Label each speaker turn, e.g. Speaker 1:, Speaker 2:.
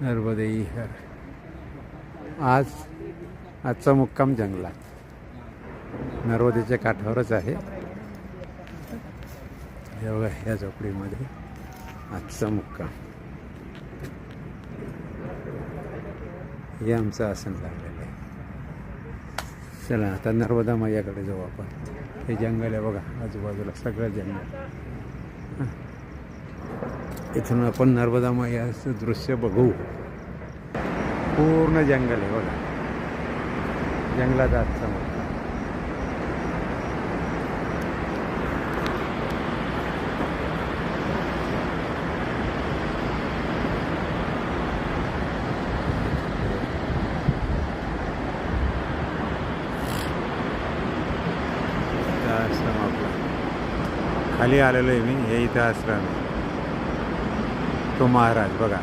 Speaker 1: नर्मदे विहार. आजचा मुक्काम जंगलात, नर्मदेच्या काठावरच आहे. हे बघा, ह्या झोपडीमध्ये आजचा मुक्काम. हे आमचं आसन लागलेलं आहे. चला आता नर्मदा मैयाकडे जाऊ आपण. हे जंगल आहे बघा, आजूबाजूला सगळं जंगल. इथून आपण नर्मदा मैयाचं दृश्य बघू. पूर्ण जंगल आहे बघा, जंगलात आजचा मुक्काम. आश्रम आपला खाली आलेलो आहे मी. हे इथं आश्रम आहे. तो महाराज बघा.